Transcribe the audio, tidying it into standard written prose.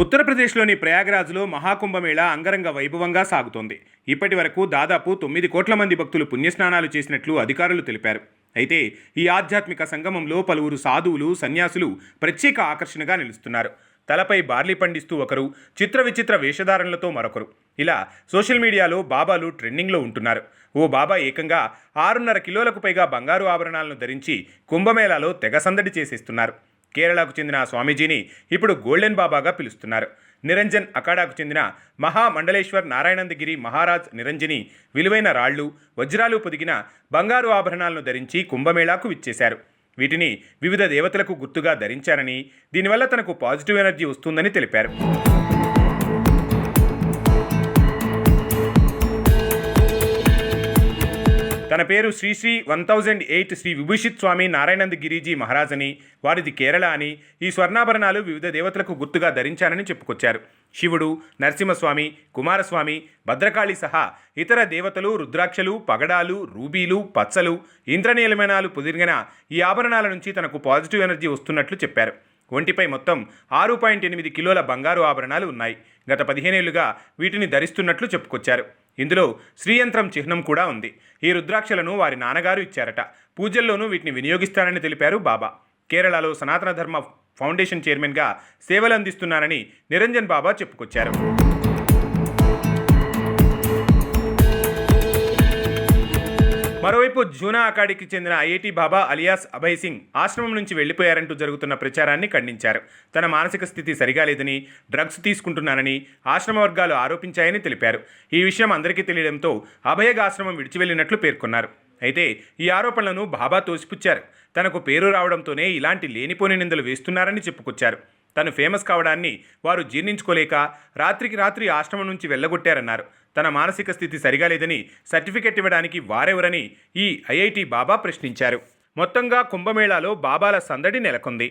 ఉత్తరప్రదేశ్లోని ప్రయాగ్రాజ్లో మహాకుంభమేళా అంగరంగ వైభవంగా సాగుతోంది. ఇప్పటి వరకు దాదాపు 9 కోట్ల మంది భక్తులు పుణ్యస్నానాలు చేసినట్లు అధికారులు తెలిపారు. అయితే ఈ ఆధ్యాత్మిక సంగమంలో పలువురు సాధువులు, సన్యాసులు ప్రత్యేక ఆకర్షణగా నిలుస్తున్నారు. తలపై బార్లీ పండిస్తూ ఒకరు, చిత్ర విచిత్ర వేషధారణలతో మరొకరు. ఇలా సోషల్ మీడియాలో బాబాలు ట్రెండింగ్లో ఉంటున్నారు. ఓ బాబా ఏకంగా 6.5 కిలోలకు పైగా బంగారు ఆభరణాలను ధరించి కుంభమేళాలో తెగ సందడి చేసేస్తున్నారు. కేరళకు చెందిన స్వామీజీని ఇప్పుడు గోల్డెన్ బాబాగా పిలుస్తున్నారు. నిరంజన్ అఖాడాకు చెందిన మహామండలేశ్వర్ నారాయణందగిరి మహారాజ్ నిరంజని విలువైన రాళ్లు, వజ్రాలు పొదిగిన బంగారు ఆభరణాలను ధరించి కుంభమేళాకు విచ్చేశారు. వీటిని వివిధ దేవతలకు గుర్తుగా ధరించారని, దీనివల్ల తనకు పాజిటివ్ ఎనర్జీ వస్తుందని తెలిపారు. తన పేరు శ్రీ 1008 శ్రీ విభూషిత్ స్వామి నారాయణంద్ గిరిజీ మహారాజ్ అని, వారిది కేరళ అని, ఈ స్వర్ణాభరణాలు వివిధ దేవతలకు గుర్తుగా ధరించానని చెప్పుకొచ్చారు. శివుడు, నరసింహస్వామి, కుమారస్వామి, భద్రకాళి సహా ఇతర దేవతలు రుద్రాక్షలు, పగడాలు, రూబీలు, పచ్చలు, ఇంద్రనీలమణాలు పొదిగిన ఈ ఆభరణాల నుంచి తనకు పాజిటివ్ ఎనర్జీ వస్తున్నట్లు చెప్పారు. ఒంటిపై మొత్తం 6.8 కిలోల బంగారు ఆభరణాలు ఉన్నాయి. గత 15 ఏళ్లుగా వీటిని ధరిస్తున్నట్లు చెప్పుకొచ్చారు. ఇందులో శ్రీయంత్రం చిహ్నం కూడా ఉంది. ఈ రుద్రాక్షలను వారి నాన్నగారు ఇచ్చారట. పూజల్లోనూ వీటిని వినియోగిస్తారని తెలిపారు బాబా. కేరళలో సనాతన ధర్మ ఫౌండేషన్ చైర్మన్గా సేవలు అందిస్తున్నారని నిరంజన్ బాబా చెప్పుకొచ్చారు. మరోవైపు జూనా అఖాడీకి చెందిన ఐఐటి బాబా అలియాస్ అభయ్ సింగ్ ఆశ్రమం నుంచి వెళ్లిపోయారంటూ జరుగుతున్న ప్రచారాన్ని ఖండించారు. తన మానసిక స్థితి సరిగా లేదని, డ్రగ్స్ తీసుకుంటున్నానని ఆశ్రమ వర్గాలు ఆరోపించాయని తెలిపారు. ఈ విషయం అందరికీ తెలియడంతో అభయగ్ ఆశ్రమం విడిచి వెళ్లినట్లు పేర్కొన్నారు. అయితే ఈ ఆరోపణలను బాబా తోసిపుచ్చారు. తనకు పేరు రావడంతోనే ఇలాంటి లేనిపోని నిందలు వేస్తున్నారని చెప్పుకొచ్చారు. తను ఫేమస్ కావడాన్ని వారు జీర్ణించుకోలేక రాత్రికి రాత్రి ఆశ్రమం నుంచి వెళ్ళగొట్టారన్నారు. తన మానసిక స్థితి సరిగా లేదని సర్టిఫికెట్ ఇవ్వడానికి వారెవరని ఈ ఐఐటి బాబా ప్రశ్నించారు. మొత్తంగా కుంభమేళాలో బాబాల సందడి నెలకొంది.